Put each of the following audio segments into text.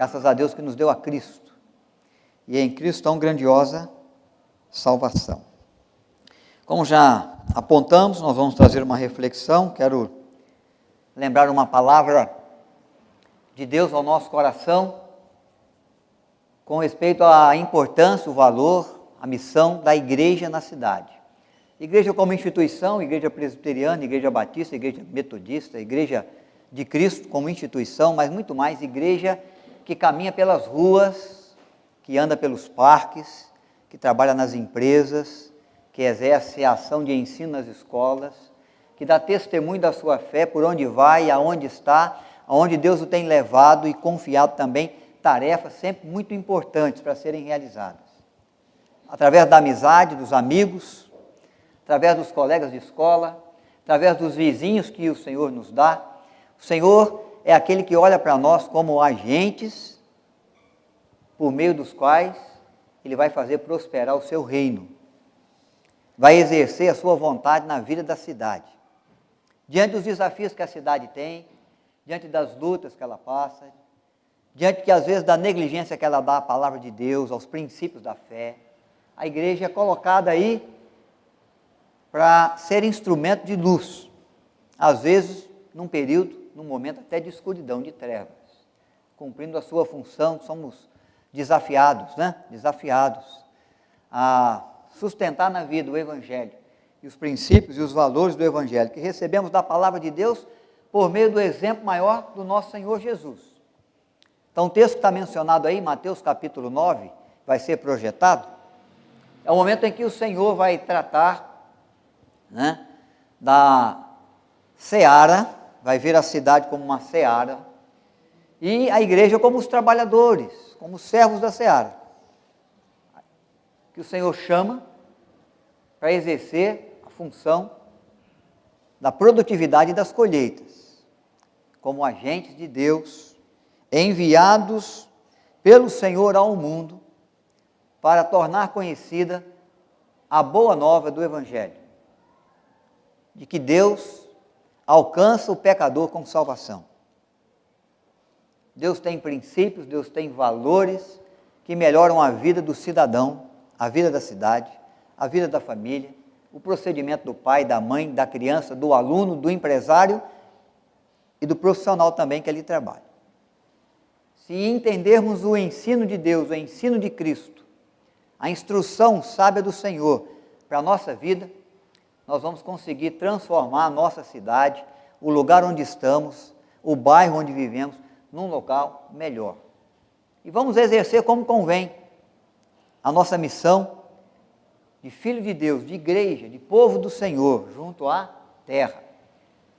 Graças a Deus que nos deu a Cristo. E em Cristo tão grandiosa salvação. Como já apontamos, nós vamos trazer uma reflexão. Quero lembrar uma palavra de Deus ao nosso coração com respeito à importância, o valor, a missão da igreja na cidade. Igreja como instituição, igreja presbiteriana, igreja batista, igreja metodista, igreja de Cristo como instituição, mas muito mais igreja que caminha pelas ruas, que anda pelos parques, que trabalha nas empresas, que exerce a ação de ensino nas escolas, que dá testemunho da sua fé por onde vai, aonde está, aonde Deus o tem levado e confiado também tarefas sempre muito importantes para serem realizadas. Através da amizade, dos amigos, através dos colegas de escola, através dos vizinhos que o Senhor nos dá. O Senhor é aquele que olha para nós como agentes por meio dos quais Ele vai fazer prosperar o seu reino. Vai exercer a sua vontade na vida da cidade. Diante dos desafios que a cidade tem, diante das lutas que ela passa, diante que às vezes da negligência que ela dá à palavra de Deus, aos princípios da fé, a igreja é colocada aí para ser instrumento de luz, às vezes num período, num momento até de escuridão, de trevas, cumprindo a sua função. Somos desafiados, desafiados a sustentar na vida o Evangelho e os princípios e os valores do Evangelho que recebemos da palavra de Deus por meio do exemplo maior do nosso Senhor Jesus. Então o texto que está mencionado aí, Mateus capítulo 9, vai ser projetado, é o momento em que o Senhor vai tratar da seara, vai ver a cidade como uma seara, e a igreja como os trabalhadores, como os servos da seara, que o Senhor chama para exercer a função da produtividade e das colheitas, como agentes de Deus, enviados pelo Senhor ao mundo, para tornar conhecida a boa nova do Evangelho, de que Deus alcança o pecador com salvação. Deus tem princípios, Deus tem valores que melhoram a vida do cidadão, a vida da cidade, a vida da família, o procedimento do pai, da mãe, da criança, do aluno, do empresário e do profissional também que ali trabalha. Se entendermos o ensino de Deus, o ensino de Cristo, a instrução sábia do Senhor para a nossa vida, nós vamos conseguir transformar a nossa cidade, o lugar onde estamos, o bairro onde vivemos, num local melhor. E vamos exercer como convém a nossa missão de filho de Deus, de igreja, de povo do Senhor, junto à terra.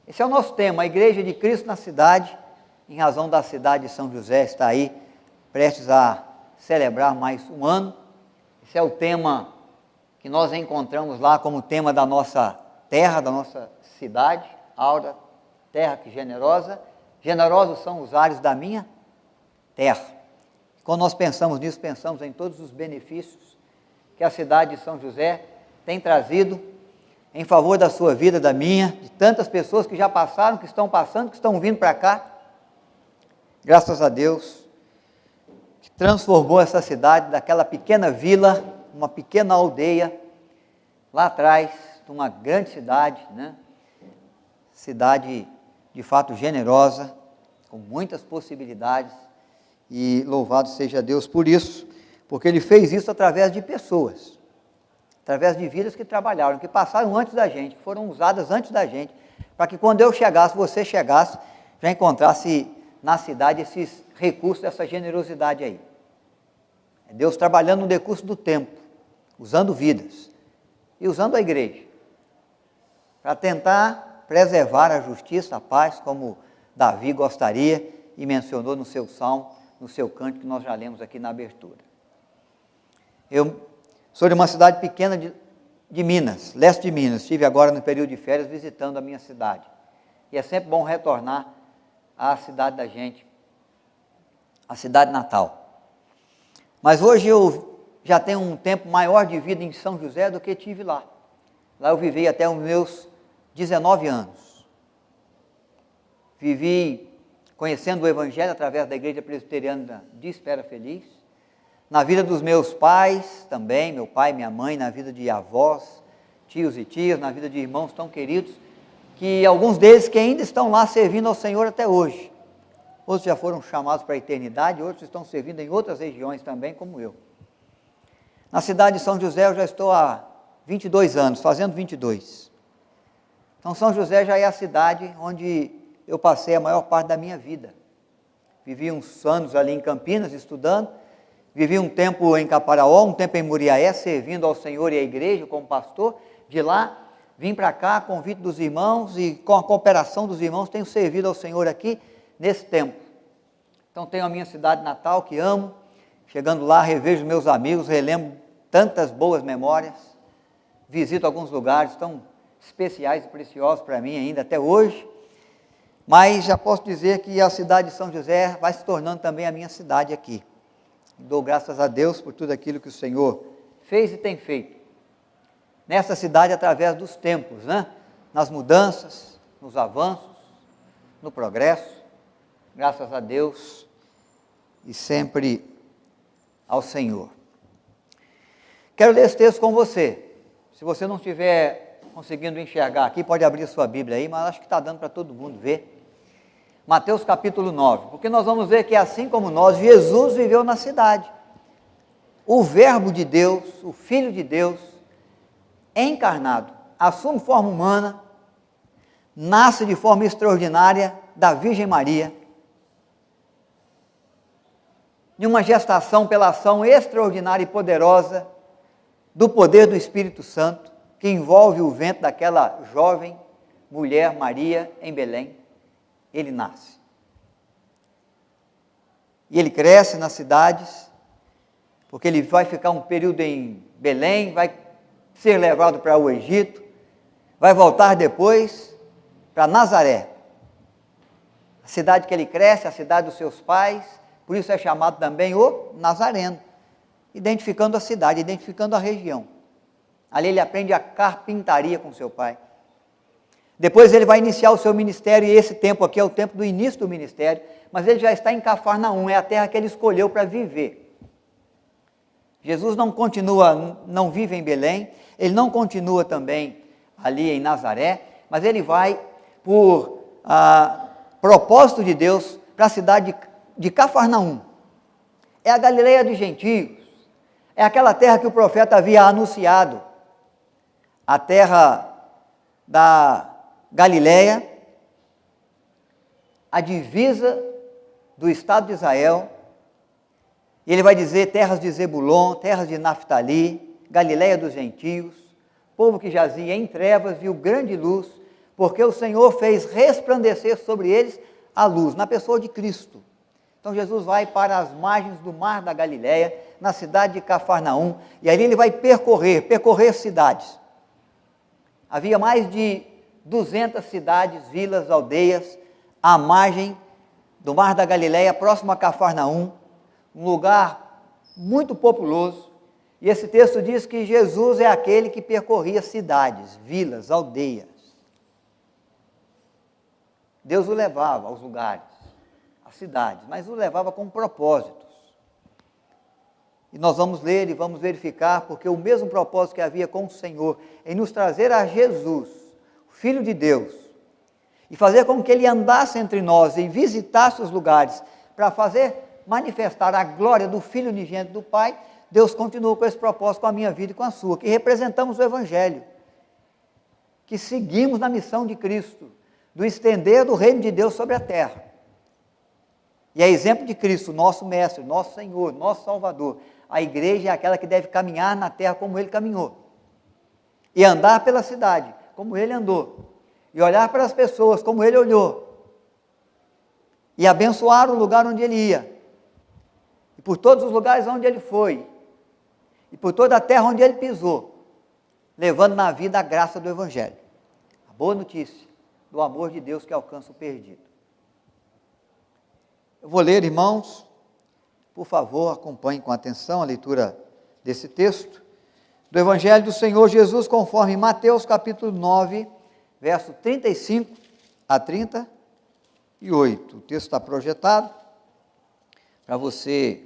Esse é o nosso tema, a igreja de Cristo na cidade, em razão da cidade de São José, está aí prestes a celebrar mais um ano. Esse é o tema que nós encontramos lá como tema da nossa terra, da nossa cidade, Aura, terra que generosa. Generosos são os ares da minha terra. Quando nós pensamos nisso, pensamos em todos os benefícios que a cidade de São José tem trazido em favor da sua vida, da minha, de tantas pessoas que já passaram, que estão passando, que estão vindo para cá. Graças a Deus, que transformou essa cidade daquela pequena vila, uma pequena aldeia, lá atrás, de uma grande cidade, cidade de fato generosa, com muitas possibilidades, e louvado seja Deus por isso, porque Ele fez isso através de pessoas, através de vidas que trabalharam, que passaram antes da gente, que foram usadas antes da gente, para que quando eu chegasse, você chegasse, já encontrasse na cidade esses recursos, essa generosidade aí. É Deus trabalhando no decurso do tempo, usando vidas, e usando a igreja, para tentar preservar a justiça, a paz, como Davi gostaria e mencionou no seu salmo, no seu canto, que nós já lemos aqui na abertura. Eu sou de uma cidade pequena de Minas, leste de Minas. Estive agora no período de férias visitando a minha cidade. E é sempre bom retornar à cidade da gente, a cidade natal. Mas hoje eu já tenho um tempo maior de vida em São José do que tive lá. Lá eu vivi até os meus 19 anos. Vivi conhecendo o Evangelho através da Igreja Presbiteriana de Espera Feliz, na vida dos meus pais também, meu pai, minha mãe, na vida de avós, tios e tias, na vida de irmãos tão queridos, que alguns deles que ainda estão lá servindo ao Senhor até hoje. Outros já foram chamados para a eternidade, outros estão servindo em outras regiões também, como eu. Na cidade de São José eu já estou há 22 anos, fazendo 22. Então São José já é a cidade onde eu passei a maior parte da minha vida. Vivi uns anos ali em Campinas estudando, vivi um tempo em Caparaó, um tempo em Muriaé, servindo ao Senhor e à igreja como pastor. De lá, vim para cá, a convite dos irmãos e com a cooperação dos irmãos, tenho servido ao Senhor aqui nesse tempo. Então tenho a minha cidade natal que amo, chegando lá revejo meus amigos, relembro tantas boas memórias, visito alguns lugares tão especiais e preciosos para mim ainda até hoje, mas já posso dizer que a cidade de São José vai se tornando também a minha cidade aqui. Dou graças a Deus por tudo aquilo que o Senhor fez e tem feito nessa cidade através dos tempos, né? Nas mudanças, nos avanços, no progresso, graças a Deus e sempre ao Senhor. Quero ler esse texto com você. Se você não estiver conseguindo enxergar aqui, pode abrir sua Bíblia aí, mas acho que está dando para todo mundo ver. Mateus capítulo 9, porque nós vamos ver que assim como nós, Jesus viveu na cidade. O Verbo de Deus, o Filho de Deus, encarnado, assume forma humana, nasce de forma extraordinária da Virgem Maria, de uma gestação pela ação extraordinária e poderosa do poder do Espírito Santo, que envolve o ventre daquela jovem mulher Maria em Belém. Ele nasce. E ele cresce nas cidades, porque ele vai ficar um período em Belém, vai ser levado para o Egito, vai voltar depois para Nazaré, a cidade que ele cresce, a cidade dos seus pais, por isso é chamado também o Nazareno, identificando a cidade, identificando a região. Ali ele aprende a carpintaria com seu pai. Depois ele vai iniciar o seu ministério, e esse tempo aqui é o tempo do início do ministério, mas ele já está em Cafarnaum, é a terra que ele escolheu para viver. Jesus não vive em Belém, ele não continua também ali em Nazaré, mas ele vai, por propósito de Deus, para a cidade de Cafarnaum. É a Galileia dos gentios, é aquela terra que o profeta havia anunciado, a terra da Galileia, a divisa do estado de Israel. E ele vai dizer terras de Zebulon, terras de Naftali, Galileia dos gentios, povo que jazia em trevas viu grande luz, porque o Senhor fez resplandecer sobre eles a luz, na pessoa de Cristo. Então Jesus vai para as margens do mar da Galileia, na cidade de Cafarnaum, e ali ele vai percorrer cidades. Havia mais de 200 cidades, vilas, aldeias, à margem do mar da Galileia, próximo a Cafarnaum, um lugar muito populoso, e esse texto diz que Jesus é aquele que percorria cidades, vilas, aldeias. Deus o levava aos lugares, às cidades, mas o levava com propósitos. E nós vamos ler e vamos verificar, porque o mesmo propósito que havia com o Senhor, em nos trazer a Jesus, o Filho de Deus, e fazer com que Ele andasse entre nós e visitasse os lugares, para fazer manifestar a glória do Filho unigênito do Pai, Deus continua com esse propósito com a minha vida e com a sua, que representamos o Evangelho, que seguimos na missão de Cristo, do estender do reino de Deus sobre a terra. E é exemplo de Cristo, nosso Mestre, nosso Senhor, nosso Salvador. A igreja é aquela que deve caminhar na terra como Ele caminhou, e andar pela cidade como Ele andou, e olhar para as pessoas como Ele olhou, e abençoar o lugar onde Ele ia, e por todos os lugares onde Ele foi, e por toda a terra onde Ele pisou, levando na vida a graça do Evangelho, a boa notícia do amor de Deus que alcança o perdido. Eu vou ler, irmãos, por favor, acompanhem com atenção a leitura desse texto, do Evangelho do Senhor Jesus, conforme Mateus capítulo 9, verso 35 a 30, e 8. O texto está projetado para você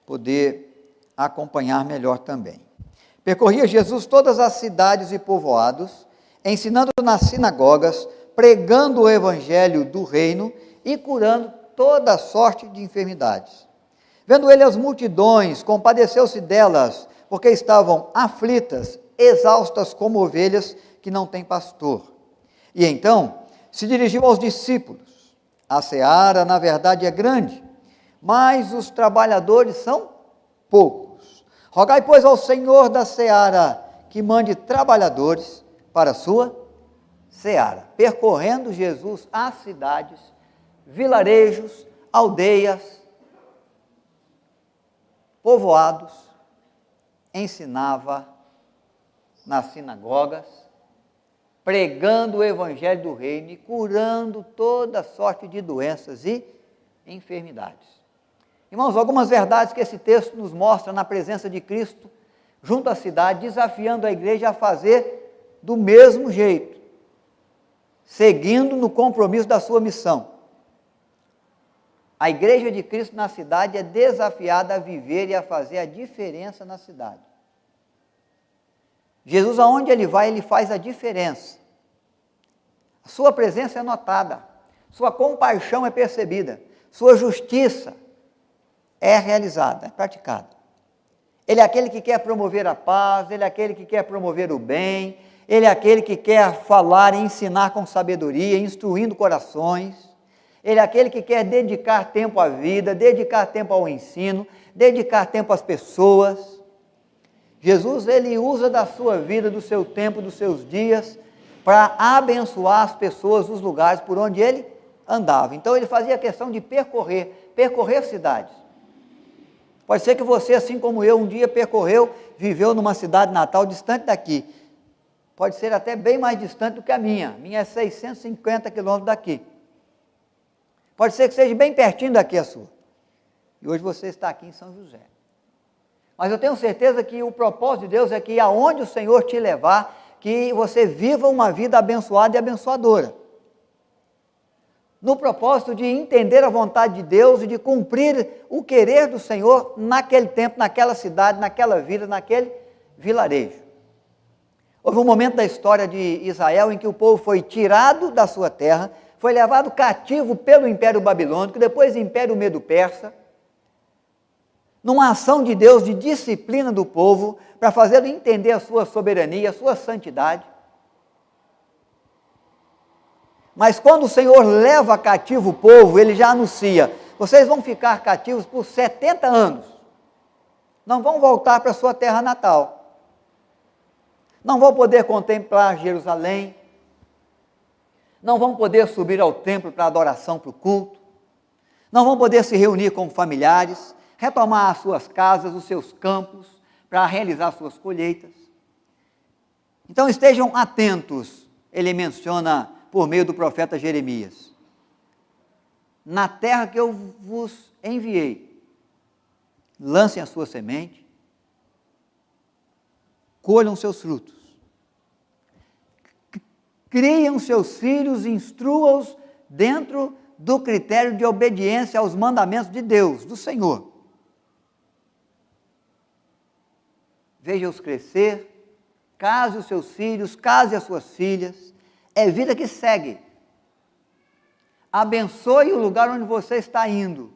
poder acompanhar melhor também. Percorria Jesus todas as cidades e povoados, ensinando nas sinagogas, pregando o evangelho do reino e curando toda sorte de enfermidades. Vendo ele as multidões, compadeceu-se delas, porque estavam aflitas, exaustas como ovelhas que não têm pastor. E então se dirigiu aos discípulos: a seara, na verdade, é grande, mas os trabalhadores são poucos. Rogai, pois, ao Senhor da seara que mande trabalhadores para a sua seara. Percorrendo Jesus as cidades, vilarejos, aldeias, povoados, ensinava nas sinagogas, pregando o evangelho do reino e curando toda sorte de doenças e enfermidades. Irmãos, algumas verdades que esse texto nos mostra na presença de Cristo junto à cidade, desafiando a igreja a fazer do mesmo jeito, seguindo no compromisso da sua missão. A igreja de Cristo na cidade é desafiada a viver e a fazer a diferença na cidade. Jesus, aonde ele vai, ele faz a diferença. A sua presença é notada, sua compaixão é percebida, sua justiça é realizada, é praticada. Ele é aquele que quer promover a paz, ele é aquele que quer promover o bem, ele é aquele que quer falar e ensinar com sabedoria, instruindo corações. Ele é aquele que quer dedicar tempo à vida, dedicar tempo ao ensino, dedicar tempo às pessoas. Jesus, ele usa da sua vida, do seu tempo, dos seus dias, para abençoar as pessoas, os lugares por onde ele andava. Então, ele fazia questão de percorrer cidades. Pode ser que você, assim como eu, um dia viveu numa cidade natal distante daqui. Pode ser até bem mais distante do que a minha. A minha é 650 quilômetros daqui. Pode ser que seja bem pertinho daqui a sua. E hoje você está aqui em São José. Mas eu tenho certeza que o propósito de Deus é que aonde o Senhor te levar, que você viva uma vida abençoada e abençoadora. No propósito de entender a vontade de Deus e de cumprir o querer do Senhor naquele tempo, naquela cidade, naquela vila, naquele vilarejo. Houve um momento da história de Israel em que o povo foi tirado da sua terra, foi levado cativo pelo Império Babilônico, depois Império Medo-Persa, numa ação de Deus de disciplina do povo, para fazê-lo entender a sua soberania, a sua santidade. Mas quando o Senhor leva cativo o povo, ele já anuncia: vocês vão ficar cativos por 70 anos, não vão voltar para a sua terra natal, não vão poder contemplar Jerusalém, não vão poder subir ao templo para adoração, para o culto, não vão poder se reunir como familiares, retomar as suas casas, os seus campos, para realizar suas colheitas. Então estejam atentos, ele menciona por meio do profeta Jeremias: na terra que eu vos enviei, lancem a sua semente, colham seus frutos, criem seus filhos, instrua-os dentro do critério de obediência aos mandamentos de Deus, do Senhor. Veja-os crescer, case os seus filhos, case as suas filhas, é vida que segue. Abençoe o lugar onde você está indo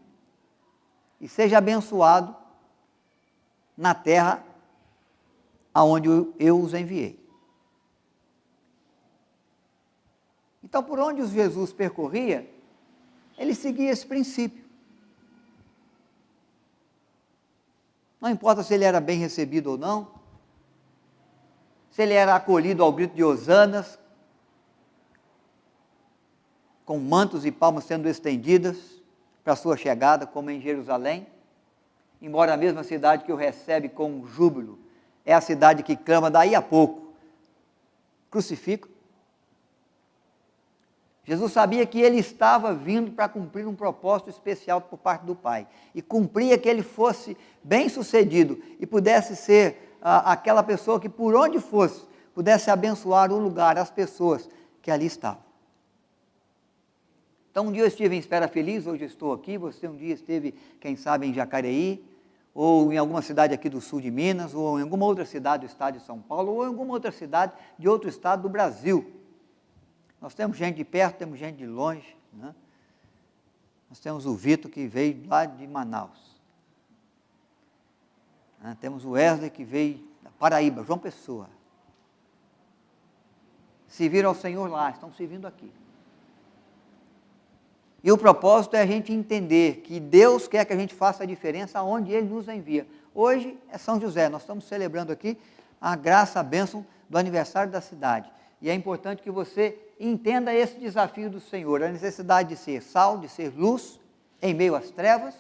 e seja abençoado na terra aonde eu os enviei. Então, por onde Jesus percorria, ele seguia esse princípio. Não importa se ele era bem recebido ou não, se ele era acolhido ao grito de hosanas, com mantos e palmas sendo estendidas para a sua chegada, como em Jerusalém, embora a mesma cidade que o recebe com júbilo é a cidade que clama daí a pouco: crucifica. Jesus sabia que ele estava vindo para cumprir um propósito especial por parte do Pai, e cumpria que ele fosse bem-sucedido e pudesse ser aquela pessoa que, por onde fosse, pudesse abençoar o lugar, as pessoas que ali estavam. Então, um dia eu estive em Espera Feliz, hoje eu estou aqui, você um dia esteve, quem sabe, em Jacareí, ou em alguma cidade aqui do sul de Minas, ou em alguma outra cidade do estado de São Paulo, ou em alguma outra cidade de outro estado do Brasil. Nós temos gente de perto, temos gente de longe, né? Nós temos o Vitor, que veio lá de Manaus. Temos o Wesley, que veio da Paraíba, João Pessoa. Serviram ao Senhor lá, estão servindo aqui. E o propósito é a gente entender que Deus quer que a gente faça a diferença aonde Ele nos envia. Hoje é São José, nós estamos celebrando aqui a graça, a bênção do aniversário da cidade. E é importante que você entenda esse desafio do Senhor, a necessidade de ser sal, de ser luz, em meio às trevas,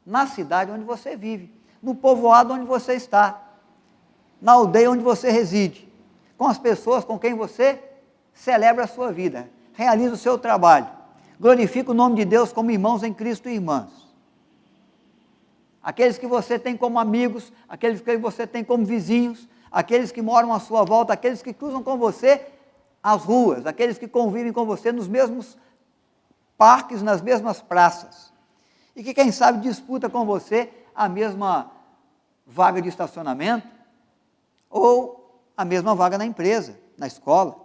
na cidade onde você vive, no povoado onde você está, na aldeia onde você reside, com as pessoas com quem você celebra a sua vida, realiza o seu trabalho, glorifica o nome de Deus como irmãos em Cristo e irmãs. Aqueles que você tem como amigos, aqueles que você tem como vizinhos, aqueles que moram à sua volta, aqueles que cruzam com você as ruas, aqueles que convivem com você nos mesmos parques, nas mesmas praças, e que, quem sabe, disputa com você a mesma vaga de estacionamento, ou a mesma vaga na empresa, na escola.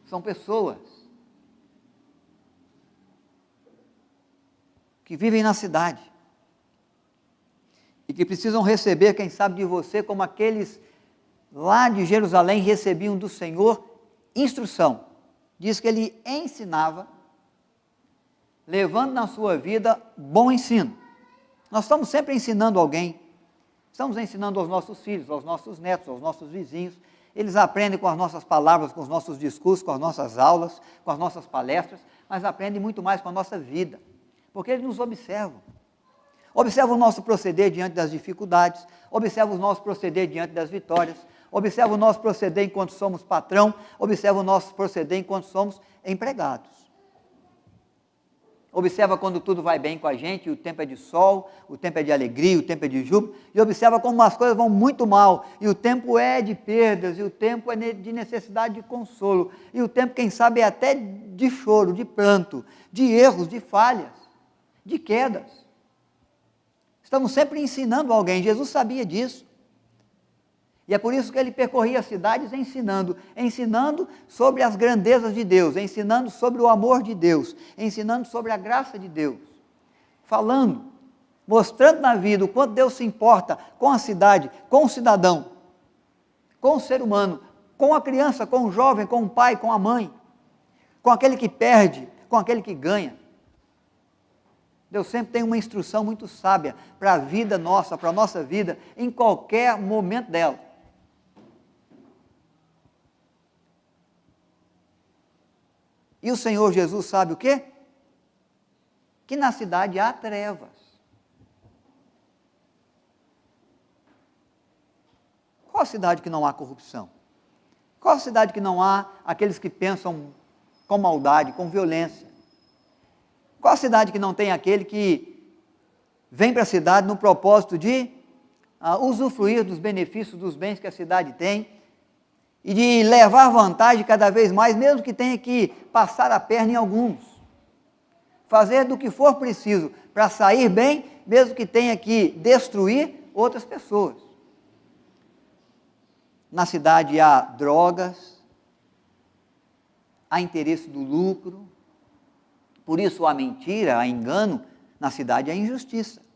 São pessoas que vivem na cidade e que precisam receber, quem sabe, de você, como aqueles lá de Jerusalém recebiam do Senhor instrução. Diz que Ele ensinava, levando na sua vida bom ensino. Nós estamos sempre ensinando alguém, estamos ensinando aos nossos filhos, aos nossos netos, aos nossos vizinhos. Eles aprendem com as nossas palavras, com os nossos discursos, com as nossas aulas, com as nossas palestras, mas aprendem muito mais com a nossa vida, porque eles nos observam. Observam o nosso proceder diante das dificuldades, observam o nosso proceder diante das vitórias, observa o nosso proceder enquanto somos patrão, observa o nosso proceder enquanto somos empregados. Observa quando tudo vai bem com a gente, o tempo é de sol, o tempo é de alegria, o tempo é de júbilo, e observa como as coisas vão muito mal, e o tempo é de perdas, e o tempo é de necessidade de consolo, e o tempo, quem sabe, é até de choro, de pranto, de erros, de falhas, de quedas. Estamos sempre ensinando alguém, Jesus sabia disso. E é por isso que ele percorria as cidades ensinando sobre as grandezas de Deus, ensinando sobre o amor de Deus, ensinando sobre a graça de Deus, falando, mostrando na vida o quanto Deus se importa com a cidade, com o cidadão, com o ser humano, com a criança, com o jovem, com o pai, com a mãe, com aquele que perde, com aquele que ganha. Deus sempre tem uma instrução muito sábia para a vida nossa, para a nossa vida, em qualquer momento dela. E o Senhor Jesus sabe o quê? Que na cidade há trevas. Qual a cidade que não há corrupção? Qual a cidade que não há aqueles que pensam com maldade, com violência? Qual a cidade que não tem aquele que vem para a cidade no propósito de usufruir dos benefícios, dos bens que a cidade tem, e de levar vantagem cada vez mais, mesmo que tenha que passar a perna em alguns, fazer do que for preciso para sair bem, mesmo que tenha que destruir outras pessoas. Na cidade há drogas, há interesse do lucro, por isso há mentira, há engano, na cidade há injustiça.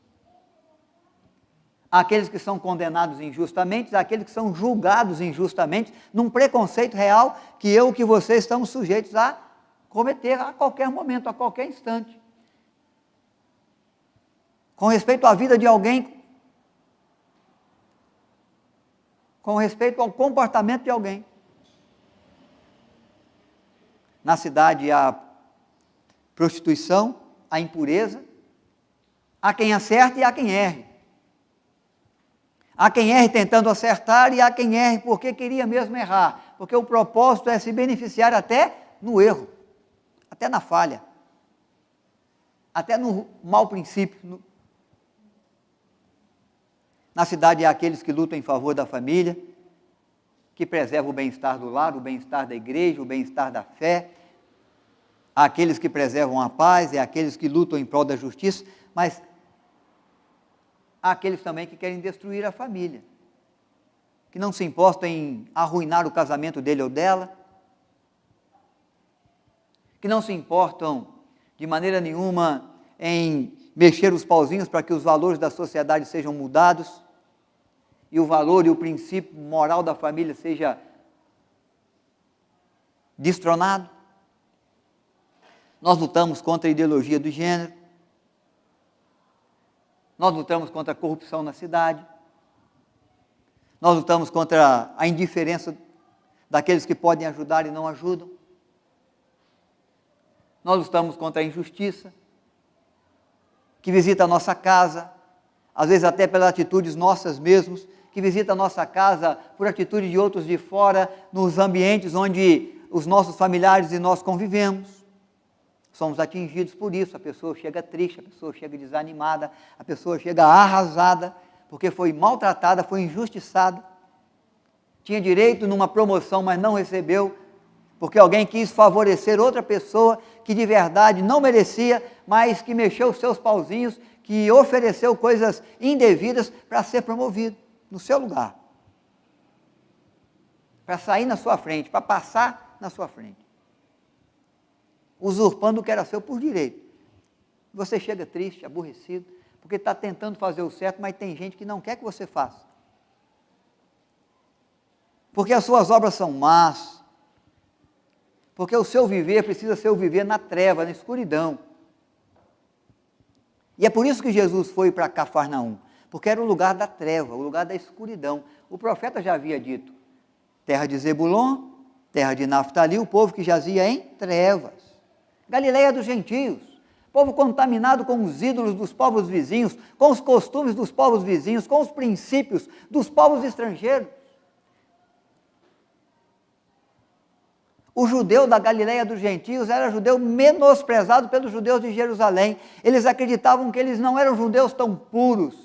Há aqueles que são condenados injustamente, há aqueles que são julgados injustamente, num preconceito real que eu e que você estamos sujeitos a cometer a qualquer momento, a qualquer instante. Com respeito à vida de alguém, com respeito ao comportamento de alguém. Na cidade há prostituição, há impureza, há quem acerte e há quem erre. Há quem erre tentando acertar e há quem erre porque queria mesmo errar, porque o propósito é se beneficiar até no erro, até na falha, até no mau princípio. Na cidade há aqueles que lutam em favor da família, que preservam o bem-estar do lar, o bem-estar da igreja, o bem-estar da fé, há aqueles que preservam a paz, há aqueles que lutam em prol da justiça, mas há aqueles também que querem destruir a família, que não se importam em arruinar o casamento dele ou dela, que não se importam de maneira nenhuma em mexer os pauzinhos para que os valores da sociedade sejam mudados e o valor e o princípio moral da família seja destronado. Nós lutamos contra a ideologia do gênero, nós lutamos contra a corrupção na cidade, nós lutamos contra a indiferença daqueles que podem ajudar e não ajudam, nós lutamos contra a injustiça, que visita a nossa casa, às vezes até pelas atitudes nossas mesmos, que visita a nossa casa por atitude de outros de fora, nos ambientes onde os nossos familiares e nós convivemos. Somos atingidos por isso, a pessoa chega triste, a pessoa chega desanimada, a pessoa chega arrasada, porque foi maltratada, foi injustiçada, tinha direito numa promoção, mas não recebeu, porque alguém quis favorecer outra pessoa que de verdade não merecia, mas que mexeu os seus pauzinhos, que ofereceu coisas indevidas para ser promovido no seu lugar, para sair na sua frente, para passar na sua frente, usurpando o que era seu por direito. Você chega triste, aborrecido, porque está tentando fazer o certo, mas tem gente que não quer que você faça, porque as suas obras são más, porque o seu viver precisa ser o viver na treva, na escuridão. E é por isso que Jesus foi para Cafarnaum, porque era o lugar da treva, o lugar da escuridão. O profeta já havia dito, terra de Zebulon, terra de Naftali, o povo que jazia em trevas. Galileia dos gentios, povo contaminado com os ídolos dos povos vizinhos, com os costumes dos povos vizinhos, com os princípios dos povos estrangeiros. O judeu da Galileia dos gentios era judeu menosprezado pelos judeus de Jerusalém. Eles acreditavam que eles não eram judeus tão puros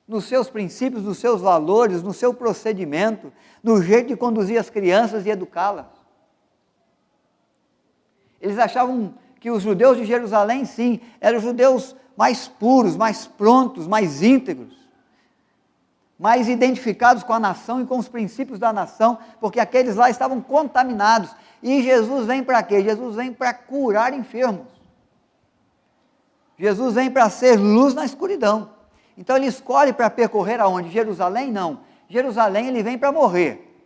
nos seus princípios, nos seus valores, no seu procedimento, no jeito de conduzir as crianças e educá-las. Eles achavam que os judeus de Jerusalém, sim, eram judeus mais puros, mais prontos, mais íntegros, mais identificados com a nação e com os princípios da nação, porque aqueles lá estavam contaminados. E Jesus vem para quê? Jesus vem para curar enfermos. Jesus vem para ser luz na escuridão. Então ele escolhe para percorrer aonde? Jerusalém? Não. Jerusalém ele vem para morrer.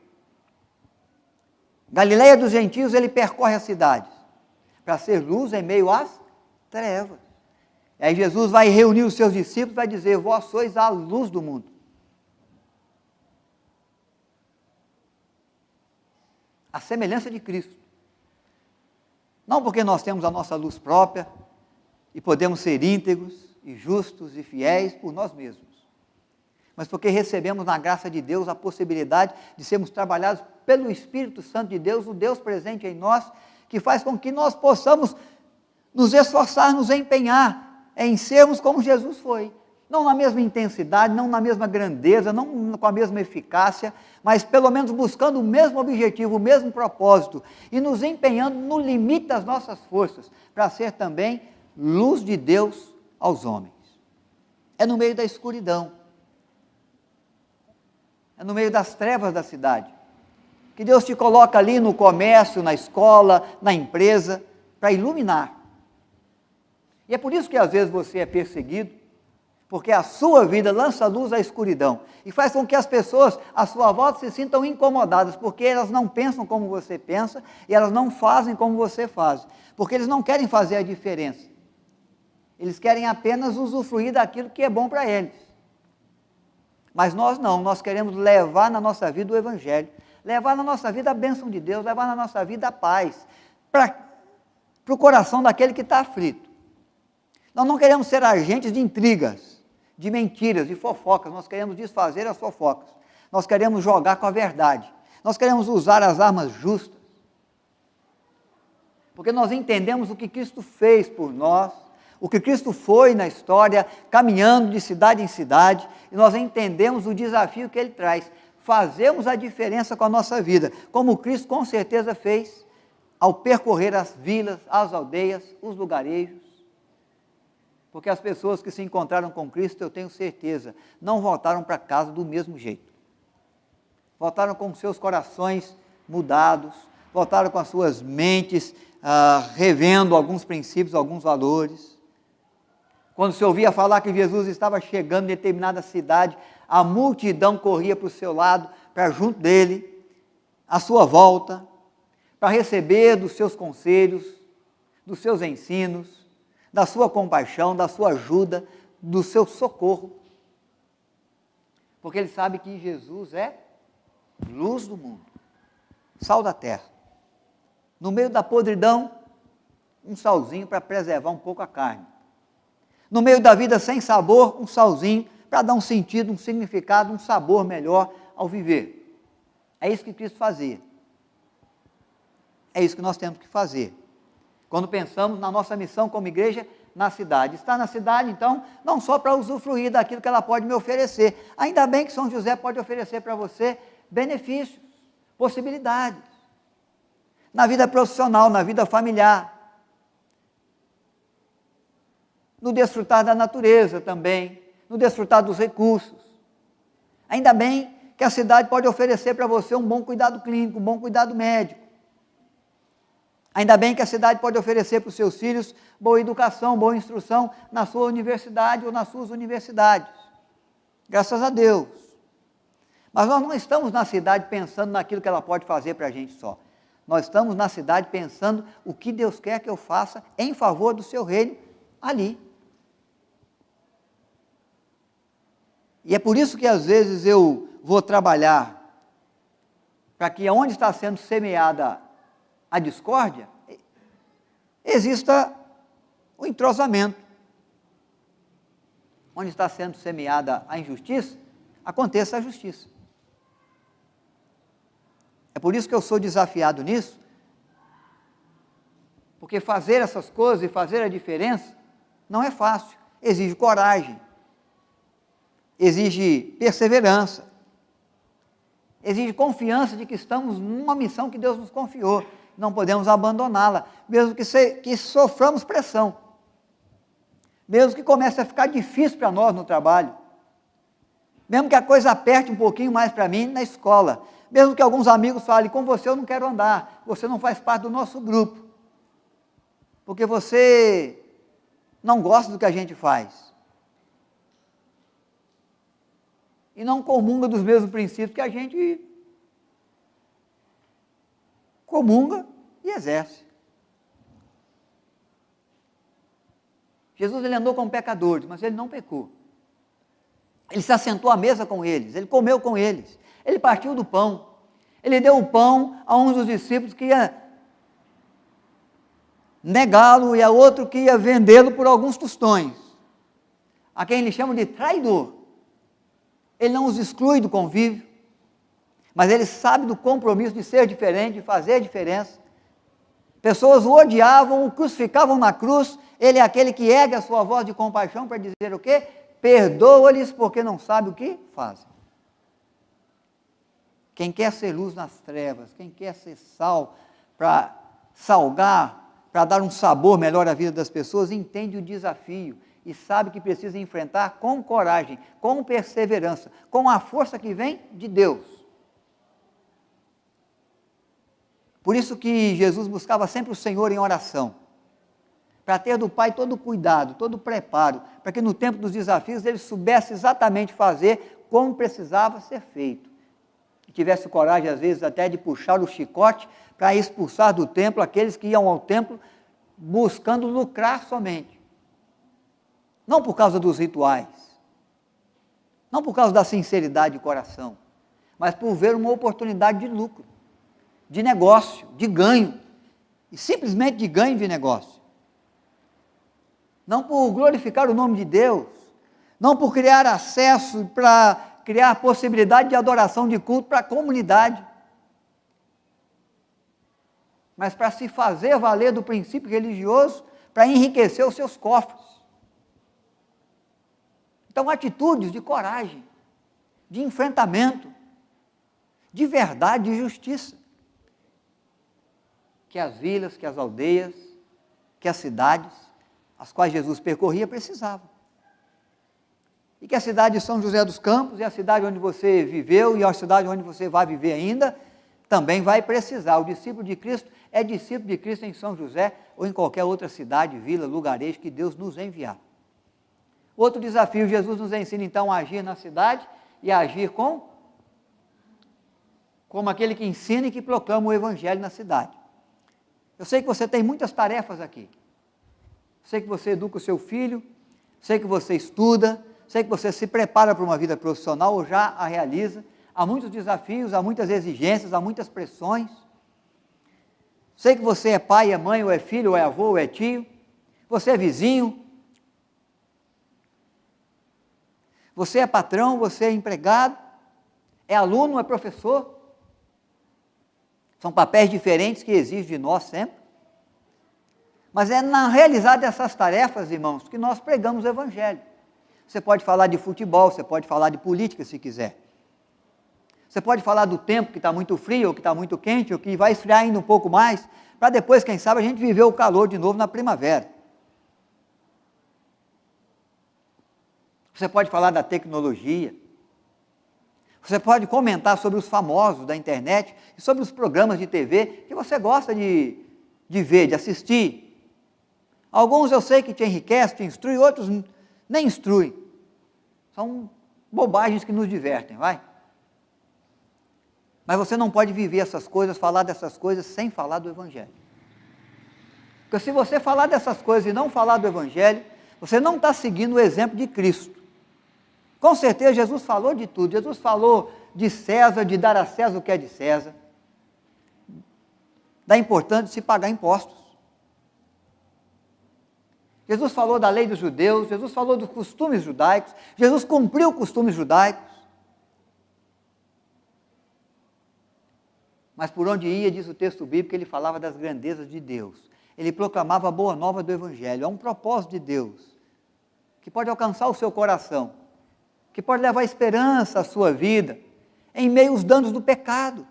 Galileia dos gentios ele percorre as cidades, para ser luz em meio às trevas. E aí Jesus vai reunir os seus discípulos, vai dizer, vós sois a luz do mundo. A semelhança de Cristo. Não porque nós temos a nossa luz própria e podemos ser íntegros e justos e fiéis por nós mesmos, mas porque recebemos na graça de Deus a possibilidade de sermos trabalhados pelo Espírito Santo de Deus, o Deus presente em nós, que faz com que nós possamos nos esforçar, nos empenhar em sermos como Jesus foi. Não na mesma intensidade, não na mesma grandeza, não com a mesma eficácia, mas pelo menos buscando o mesmo objetivo, o mesmo propósito, e nos empenhando no limite das nossas forças, para ser também luz de Deus aos homens. É no meio da escuridão, é no meio das trevas da cidade, que Deus te coloca ali no comércio, na escola, na empresa, para iluminar. E é por isso que às vezes você é perseguido, porque a sua vida lança luz à escuridão e faz com que as pessoas à sua volta se sintam incomodadas, porque elas não pensam como você pensa e elas não fazem como você faz, porque eles não querem fazer a diferença, eles querem apenas usufruir daquilo que é bom para eles. Mas nós não, nós queremos levar na nossa vida o Evangelho, levar na nossa vida a bênção de Deus, levar na nossa vida a paz, para o coração daquele que está aflito. Nós não queremos ser agentes de intrigas, de mentiras, de fofocas, nós queremos desfazer as fofocas, nós queremos jogar com a verdade, nós queremos usar as armas justas, porque nós entendemos o que Cristo fez por nós, o que Cristo foi na história, caminhando de cidade em cidade, e nós entendemos o desafio que Ele traz, fazemos a diferença com a nossa vida, como Cristo com certeza fez ao percorrer as vilas, as aldeias, os lugarejos, porque as pessoas que se encontraram com Cristo, eu tenho certeza, não voltaram para casa do mesmo jeito. Voltaram com seus corações mudados, voltaram com as suas mentes revendo alguns princípios, alguns valores. Quando se ouvia falar que Jesus estava chegando em determinada cidade, a multidão corria para o seu lado, para junto dele, à sua volta, para receber dos seus conselhos, dos seus ensinos, da sua compaixão, da sua ajuda, do seu socorro. Porque ele sabe que Jesus é luz do mundo, sal da terra. No meio da podridão, um salzinho para preservar um pouco a carne. No meio da vida sem sabor, um salzinho para dar um sentido, um significado, um sabor melhor ao viver. É isso que Cristo fazia. É isso que nós temos que fazer. Quando pensamos na nossa missão como igreja na cidade. Está na cidade, então, não só para usufruir daquilo que ela pode me oferecer. Ainda bem que São José pode oferecer para você benefícios, possibilidades. Na vida profissional, na vida familiar. No desfrutar da natureza também, no desfrutar dos recursos. Ainda bem que a cidade pode oferecer para você um bom cuidado clínico, um bom cuidado médico. Ainda bem que a cidade pode oferecer para os seus filhos boa educação, boa instrução na sua universidade ou nas suas universidades. Graças a Deus. Mas nós não estamos na cidade pensando naquilo que ela pode fazer para a gente só. Nós estamos na cidade pensando o que Deus quer que eu faça em favor do seu reino ali. E é por isso que às vezes eu vou trabalhar para que onde está sendo semeada a discórdia, exista o entrosamento. Onde está sendo semeada a injustiça, aconteça a justiça. É por isso que eu sou desafiado nisso, porque fazer essas coisas e fazer a diferença não é fácil, exige coragem, exige perseverança, exige confiança de que estamos numa missão que Deus nos confiou, não podemos abandoná-la, mesmo que soframos pressão, mesmo que comece a ficar difícil para nós no trabalho, mesmo que a coisa aperte um pouquinho mais para mim na escola, mesmo que alguns amigos falem, com você eu não quero andar, você não faz parte do nosso grupo, porque você não gosta do que a gente faz, e não comunga dos mesmos princípios que a gente comunga e exerce. Jesus ele andou com pecadores, mas ele não pecou. Ele se assentou à mesa com eles, ele comeu com eles, ele partiu do pão, ele deu o pão a um dos discípulos que ia negá-lo e a outro que ia vendê-lo por alguns tostões, a quem ele chama de traidor. Ele não os exclui do convívio, mas ele sabe do compromisso de ser diferente, de fazer a diferença. Pessoas o odiavam, o crucificavam na cruz, ele é aquele que ergue a sua voz de compaixão para dizer o quê? Perdoa-lhes porque não sabe o que fazem. Quem quer ser luz nas trevas, quem quer ser sal para salgar, para dar um sabor melhor à vida das pessoas, entende o desafio e sabe que precisa enfrentar com coragem, com perseverança, com a força que vem de Deus. Por isso que Jesus buscava sempre o Senhor em oração, para ter do Pai todo o cuidado, todo o preparo, para que no tempo dos desafios ele soubesse exatamente fazer como precisava ser feito. E tivesse coragem, às vezes, até de puxar o chicote para expulsar do templo aqueles que iam ao templo buscando lucrar somente. Não por causa dos rituais, não por causa da sinceridade de coração, mas por ver uma oportunidade de lucro, de negócio, de ganho, e simplesmente de ganho de negócio. Não por glorificar o nome de Deus, não por criar acesso para criar possibilidade de adoração de culto para a comunidade, mas para se fazer valer do princípio religioso, para enriquecer os seus cofres. Então, atitudes de coragem, de enfrentamento, de verdade, de justiça, que as vilas, que as aldeias, que as cidades, as quais Jesus percorria, precisavam. E que a cidade de São José dos Campos, e a cidade onde você viveu, e a cidade onde você vai viver ainda, também vai precisar. O discípulo de Cristo é discípulo de Cristo em São José, ou em qualquer outra cidade, vila, lugarejo que Deus nos enviar. Outro desafio, Jesus nos ensina então a agir na cidade, e a agir como aquele que ensina e que proclama o Evangelho na cidade. Eu sei que você tem muitas tarefas aqui. Sei que você educa o seu filho, sei que você estuda, sei que você se prepara para uma vida profissional ou já a realiza. Há muitos desafios, há muitas exigências, há muitas pressões. Sei que você é pai, é mãe, ou é filho, ou é avô, ou é tio. Você é vizinho. Você é patrão, você é empregado. É aluno, é professor. São papéis diferentes que exigem de nós sempre. Mas é na realizar dessas tarefas, irmãos, que nós pregamos o Evangelho. Você pode falar de futebol, você pode falar de política se quiser. Você pode falar do tempo que está muito frio, ou que está muito quente, ou que vai esfriar ainda um pouco mais, para depois, quem sabe, a gente viver o calor de novo na primavera. Você pode falar da tecnologia. Você pode comentar sobre os famosos da internet e sobre os programas de TV que você gosta de ver, de assistir. Alguns eu sei que te enriquecem, te instruem, outros nem instruem. São bobagens que nos divertem, vai? Mas você não pode viver essas coisas, falar dessas coisas sem falar do Evangelho. Porque se você falar dessas coisas e não falar do Evangelho, você não está seguindo o exemplo de Cristo. Com certeza Jesus falou de tudo. Jesus falou de César, de dar a César o que é de César, da importância de se pagar impostos. Jesus falou da lei dos judeus, Jesus falou dos costumes judaicos, Jesus cumpriu costumes judaicos. Mas por onde ia, diz o texto bíblico, ele falava das grandezas de Deus. Ele proclamava a boa nova do Evangelho. É um propósito de Deus, que pode alcançar o seu coração, que pode levar esperança à sua vida, em meio aos danos do pecado.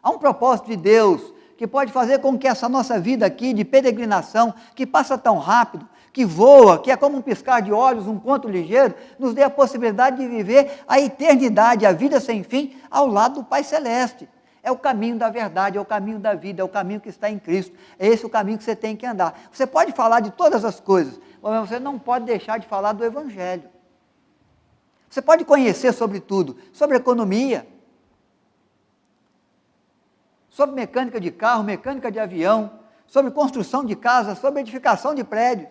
Há um propósito de Deus, que pode fazer com que essa nossa vida aqui, de peregrinação, que passa tão rápido, que voa, que é como um piscar de olhos, um ponto ligeiro, nos dê a possibilidade de viver a eternidade, a vida sem fim, ao lado do Pai Celeste. É o caminho da verdade, é o caminho da vida, é o caminho que está em Cristo. É esse o caminho que você tem que andar. Você pode falar de todas as coisas, mas você não pode deixar de falar do Evangelho. Você pode conhecer sobre tudo, sobre economia, sobre mecânica de carro, mecânica de avião, sobre construção de casas, sobre edificação de prédios.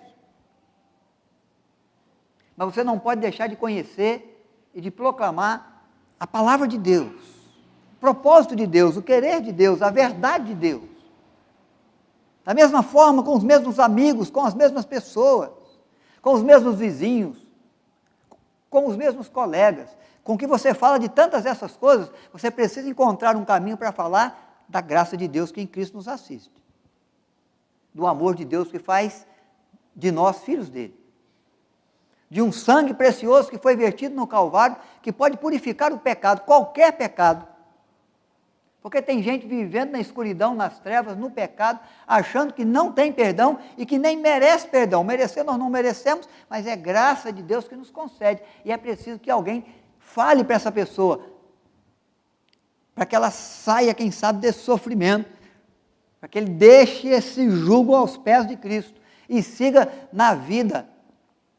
Mas você não pode deixar de conhecer e de proclamar a palavra de Deus, o propósito de Deus, o querer de Deus, a verdade de Deus. Da mesma forma, com os mesmos amigos, com as mesmas pessoas, com os mesmos vizinhos, com os mesmos colegas, com que você fala de tantas essas coisas, você precisa encontrar um caminho para falar da graça de Deus que em Cristo nos assiste, do amor de Deus que faz de nós filhos dele, de um sangue precioso que foi vertido no Calvário, que pode purificar o pecado, qualquer pecado, porque tem gente vivendo na escuridão, nas trevas, no pecado, achando que não tem perdão e que nem merece perdão. Merecer nós não merecemos, mas é graça de Deus que nos concede. E é preciso que alguém fale para essa pessoa, para que ela saia, quem sabe, desse sofrimento, para que ele deixe esse jugo aos pés de Cristo e siga na vida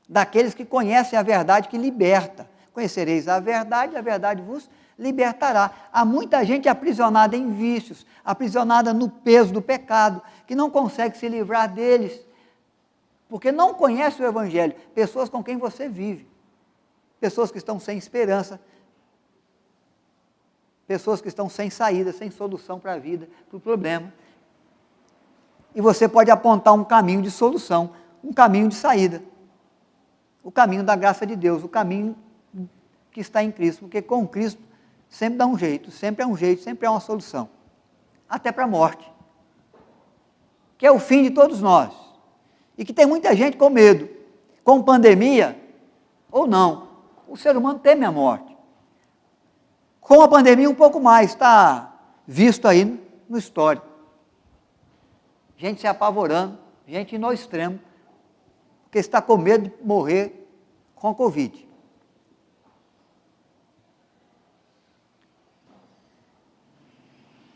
daqueles que conhecem a verdade que liberta. Conhecereis a verdade vos libertará. Há muita gente aprisionada em vícios, aprisionada no peso do pecado, que não consegue se livrar deles, porque não conhece o Evangelho. Pessoas com quem você vive, pessoas que estão sem esperança, pessoas que estão sem saída, sem solução para a vida, para o problema. E você pode apontar um caminho de solução, um caminho de saída, o caminho da graça de Deus, o caminho que está em Cristo, porque com Cristo sempre dá um jeito, sempre é uma solução, até para a morte, que é o fim de todos nós, e que tem muita gente com medo, com pandemia, ou não, o ser humano teme a morte, com a pandemia um pouco mais, está visto aí no histórico, gente se apavorando, gente indo ao extremo, porque está com medo de morrer com a Covid.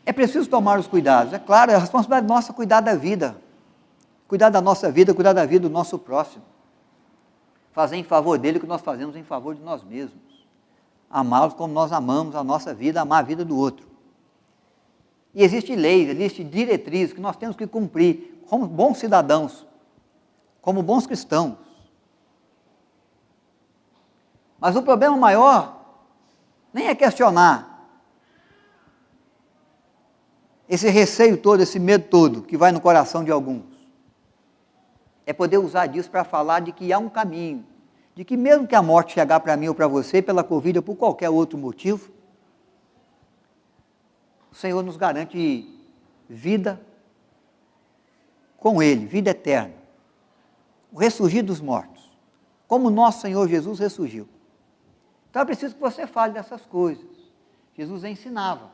É preciso tomar os cuidados. É claro, é a responsabilidade nossa cuidar da vida. Cuidar da nossa vida, cuidar da vida do nosso próximo. Fazer em favor dele o que nós fazemos em favor de nós mesmos. Amá-los como nós amamos a nossa vida, amar a vida do outro. E existem leis, existem diretrizes que nós temos que cumprir como bons cidadãos, como bons cristãos. Mas o problema maior nem é questionar esse receio todo, esse medo todo que vai no coração de alguns. É poder usar disso para falar de que há um caminho, de que mesmo que a morte chegar para mim ou para você, pela Covid ou por qualquer outro motivo, o Senhor nos garante vida com Ele, vida eterna. O ressurgir dos mortos, como nosso Senhor Jesus ressurgiu. Então é preciso que você fale dessas coisas. Jesus ensinava,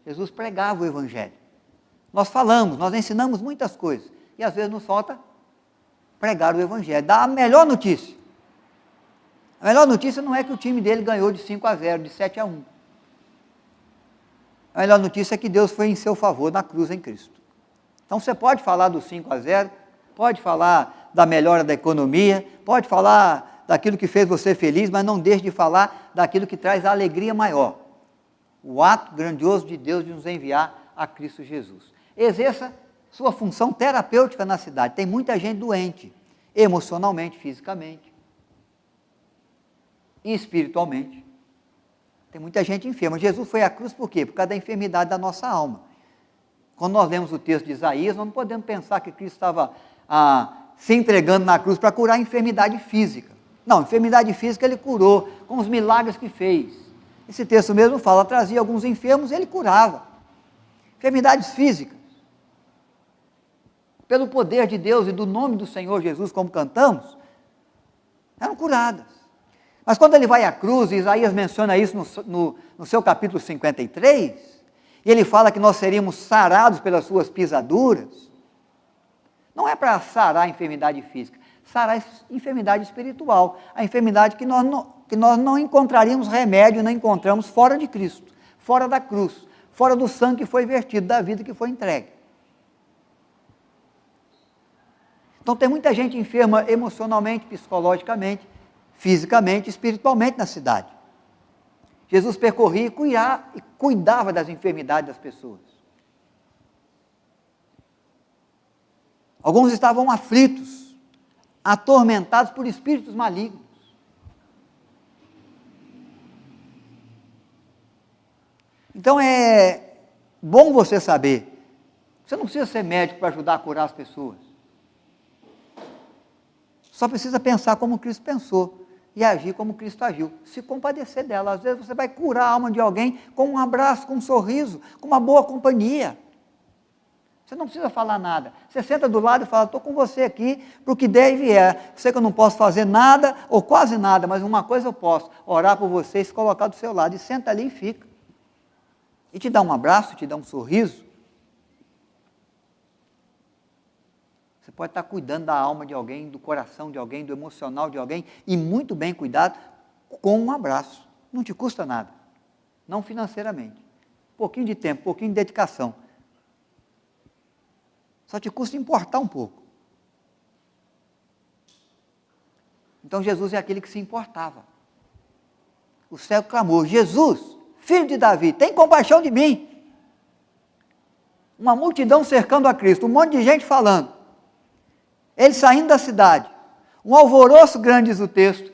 Jesus pregava o Evangelho. Nós falamos, nós ensinamos muitas coisas, e às vezes nos falta pregar o Evangelho, dar a melhor notícia. A melhor notícia não é que o time dele ganhou de 5-0, de 7-1. A melhor notícia é que Deus foi em seu favor na cruz em Cristo. Então você pode falar do 5-0, pode falar da melhora da economia, pode falar daquilo que fez você feliz, mas não deixe de falar daquilo que traz a alegria maior. O ato grandioso de Deus de nos enviar a Cristo Jesus. Exerça sua função terapêutica na cidade. Tem muita gente doente, emocionalmente, fisicamente e espiritualmente. Tem muita gente enferma. Jesus foi à cruz por quê? Por causa da enfermidade da nossa alma. Quando nós lemos o texto de Isaías, nós não podemos pensar que Cristo estava se entregando na cruz para curar a enfermidade física. Não, a enfermidade física ele curou com os milagres que fez. Esse texto mesmo fala, trazia alguns enfermos e ele curava. Enfermidades físicas. Pelo poder de Deus e do nome do Senhor Jesus, como cantamos, eram curadas. Mas quando ele vai à cruz, e Isaías menciona isso no seu capítulo 53, e ele fala que nós seríamos sarados pelas suas pisaduras, não é para sarar a enfermidade física, sarar a enfermidade espiritual, a enfermidade que nós não encontraríamos remédio, não encontramos fora de Cristo, fora da cruz, fora do sangue que foi vertido, da vida que foi entregue. Então tem muita gente enferma emocionalmente, psicologicamente, fisicamente, espiritualmente na cidade. Jesus percorria e cuidava das enfermidades das pessoas. Alguns estavam aflitos, atormentados por espíritos malignos. Então é bom você saber, você não precisa ser médico para ajudar a curar as pessoas. Só precisa pensar como Cristo pensou e agir como Cristo agiu, se compadecer dela. Às vezes você vai curar a alma de alguém com um abraço, com um sorriso, com uma boa companhia. Você não precisa falar nada. Você senta do lado e fala, estou com você aqui para o que der e vier. Sei que eu não posso fazer nada ou quase nada, mas uma coisa eu posso, orar por você e se colocar do seu lado. E senta ali e fica. E te dá um abraço, te dá um sorriso. Você pode estar cuidando da alma de alguém, do coração de alguém, do emocional de alguém, e muito bem cuidado com um abraço. Não te custa nada, não financeiramente. Um pouquinho de tempo, um pouquinho de dedicação. Só te custa importar um pouco. Então Jesus é aquele que se importava. O cego clamou, Jesus, filho de Davi, tem compaixão de mim. Uma multidão cercando a Cristo, um monte de gente falando. Ele saindo da cidade, um alvoroço grande, diz o texto.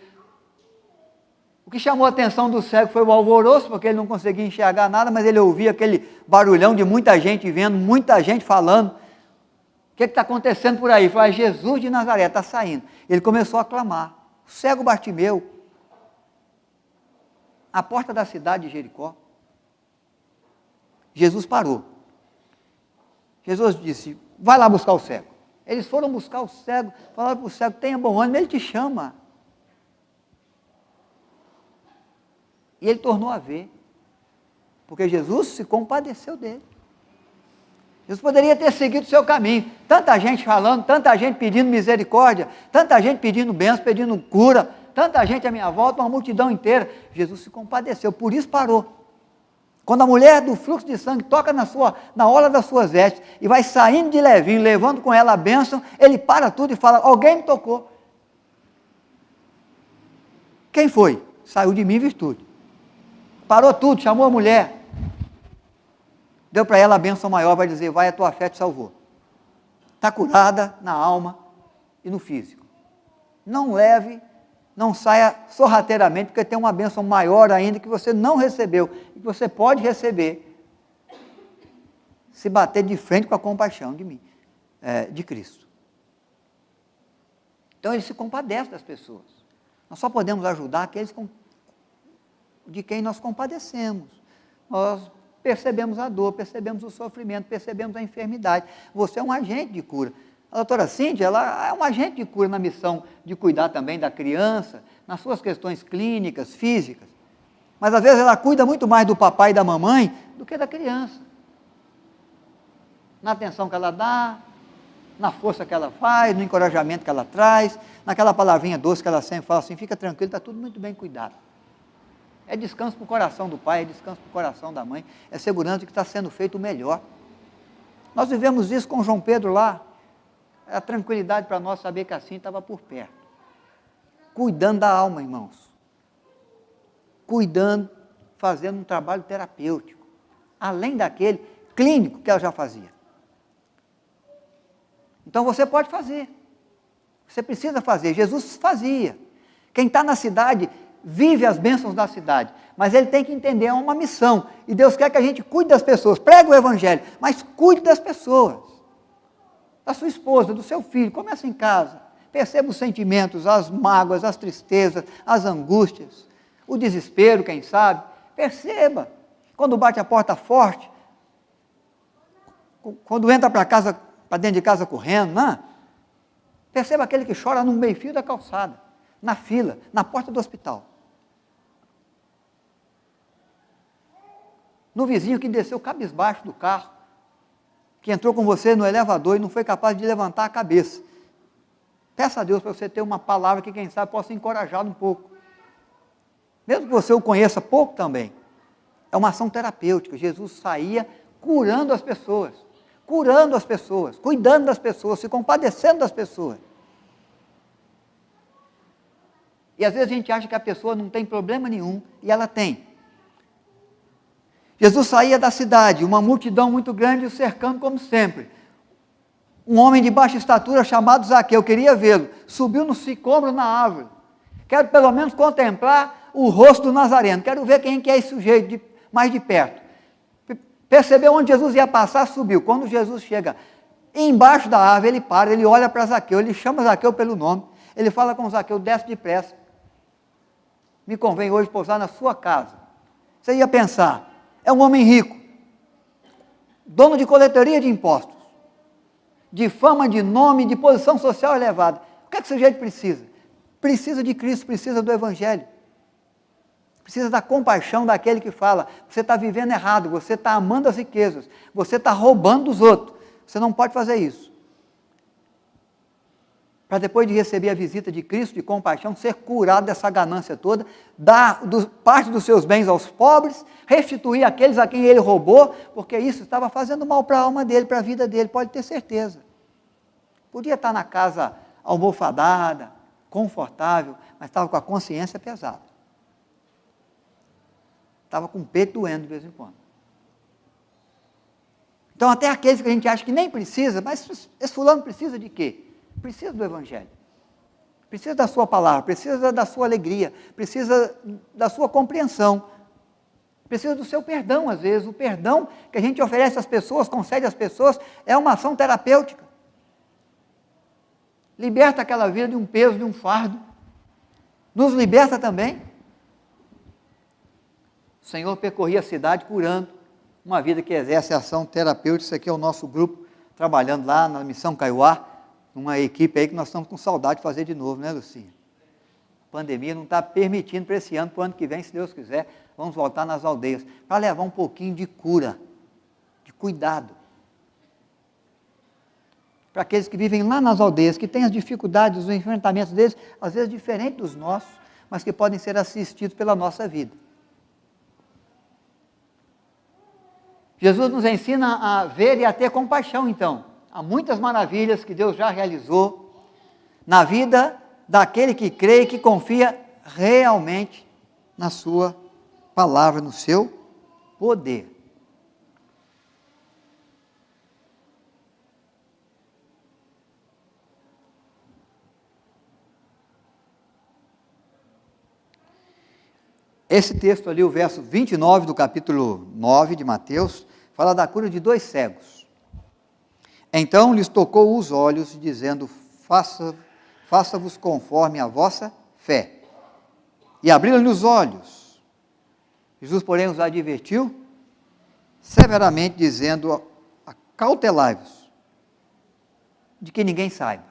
O que chamou a atenção do cego foi o alvoroço, porque ele não conseguia enxergar nada, mas ele ouvia aquele barulhão de muita gente vendo, muita gente falando. O que está acontecendo por aí? Falei, Jesus de Nazaré está saindo. Ele começou a clamar. O cego Bartimeu, à porta da cidade de Jericó. Jesus parou. Jesus disse, vai lá buscar o cego. Eles foram buscar o cego, falaram para o cego, tenha bom ânimo, ele te chama. E ele tornou a ver, porque Jesus se compadeceu dele. Jesus poderia ter seguido o seu caminho. Tanta gente falando, tanta gente pedindo misericórdia, tanta gente pedindo bênção, pedindo cura, tanta gente à minha volta, uma multidão inteira. Jesus se compadeceu, por isso parou. Quando a mulher do fluxo de sangue toca na orla das suas vestes e vai saindo de levinho, levando com ela a bênção, ele para tudo e fala: alguém me tocou. Quem foi? Saiu de mim virtude. Parou tudo, chamou a mulher. Deu para ela a bênção maior, vai dizer: vai, a tua fé te salvou. Está curada na alma e no físico. Não leve, não saia sorrateiramente, porque tem uma bênção maior ainda que você não recebeu, e que você pode receber, se bater de frente com a compaixão de mim, de Cristo. Então ele se compadece das pessoas. Nós só podemos ajudar aqueles de quem nós compadecemos. Nós percebemos a dor, percebemos o sofrimento, percebemos a enfermidade. Você é um agente de cura. A doutora Cíntia, ela é um agente de cura na missão de cuidar também da criança, nas suas questões clínicas, físicas. Mas às vezes ela cuida muito mais do papai e da mamãe do que da criança. Na atenção que ela dá, na força que ela faz, no encorajamento que ela traz, naquela palavrinha doce que ela sempre fala assim: fica tranquilo, está tudo muito bem cuidado. É descanso para o coração do pai, é descanso para o coração da mãe, é segurança de que está sendo feito o melhor. Nós vivemos isso com João Pedro lá, é a tranquilidade para nós saber que assim estava por perto. Cuidando da alma, irmãos. Cuidando, fazendo um trabalho terapêutico, além daquele clínico que ela já fazia. Então você pode fazer, você precisa fazer. Jesus fazia. Quem está na cidade vive as bênçãos da cidade, mas ele tem que entender, é uma missão, e Deus quer que a gente cuide das pessoas, pregue o evangelho, mas cuide das pessoas, da sua esposa, do seu filho. Começa em casa, perceba os sentimentos, as mágoas, as tristezas, as angústias, o desespero, quem sabe, perceba, quando bate a porta forte, quando entra para dentro de casa correndo, não é? Perceba aquele que chora no meio-fio da calçada, na fila, na porta do hospital. No vizinho que desceu cabisbaixo do carro, que entrou com você no elevador e não foi capaz de levantar a cabeça. Peça a Deus para você ter uma palavra que, quem sabe, possa encorajá-lo um pouco. Mesmo que você o conheça pouco também. É uma ação terapêutica. Jesus saía curando as pessoas, cuidando das pessoas, se compadecendo das pessoas. E às vezes a gente acha que a pessoa não tem problema nenhum, e ela tem. Jesus saía da cidade, uma multidão muito grande o cercando como sempre. Um homem de baixa estatura chamado Zaqueu, queria vê-lo, subiu no sicômoro na árvore. Quero pelo menos contemplar o rosto do Nazareno, quero ver quem que é esse sujeito mais de perto. Percebeu onde Jesus ia passar, subiu. Quando Jesus chega embaixo da árvore, ele para, ele olha para Zaqueu, ele chama Zaqueu pelo nome, ele fala com Zaqueu: desce depressa, me convém hoje pousar na sua casa. Você ia pensar, é um homem rico, dono de coletoria de impostos, de fama, de nome, de posição social elevada. O que é que esse sujeito precisa? Precisa de Cristo, precisa do Evangelho. Precisa da compaixão daquele que fala: você está vivendo errado, você está amando as riquezas, você está roubando dos outros, você não pode fazer isso. Para depois de receber a visita de Cristo, de compaixão, ser curado dessa ganância toda, dar parte dos seus bens aos pobres, restituir aqueles a quem ele roubou, porque isso estava fazendo mal para a alma dele, para a vida dele, pode ter certeza. Podia estar na casa almofadada, confortável, mas estava com a consciência pesada. Estava com o peito doendo de vez em quando. Então, até aqueles que a gente acha que nem precisa, mas esse fulano precisa de quê? Precisa do Evangelho, precisa da sua palavra, precisa da sua alegria, precisa da sua compreensão, precisa do seu perdão. Às vezes o perdão que a gente oferece às pessoas, concede às pessoas, é uma ação terapêutica. Liberta aquela vida de um peso, de um fardo, nos liberta também. O Senhor percorria a cidade curando, uma vida que exerce ação terapêutica. Isso aqui é o nosso grupo, trabalhando lá na Missão Caiuá, uma equipe aí que nós estamos com saudade de fazer de novo, né, Lucinha? A pandemia não está permitindo para esse ano, para o ano que vem, se Deus quiser, vamos voltar nas aldeias, para levar um pouquinho de cura, de cuidado. para aqueles que vivem lá nas aldeias, que têm as dificuldades, os enfrentamentos deles, às vezes diferentes dos nossos, mas que podem ser assistidos pela nossa vida. Jesus nos ensina a ver e a ter compaixão, então. Há muitas maravilhas que Deus já realizou na vida daquele que crê e que confia realmente na sua palavra, no seu poder. Esse texto ali, o verso 29 do capítulo 9 de Mateus, fala da cura de 2 cegos. Então lhes tocou os olhos, dizendo, faça-vos conforme a vossa fé. E abriram-lhe os olhos. Jesus, porém, os advertiu severamente, dizendo, acautelai-vos, de que ninguém saiba.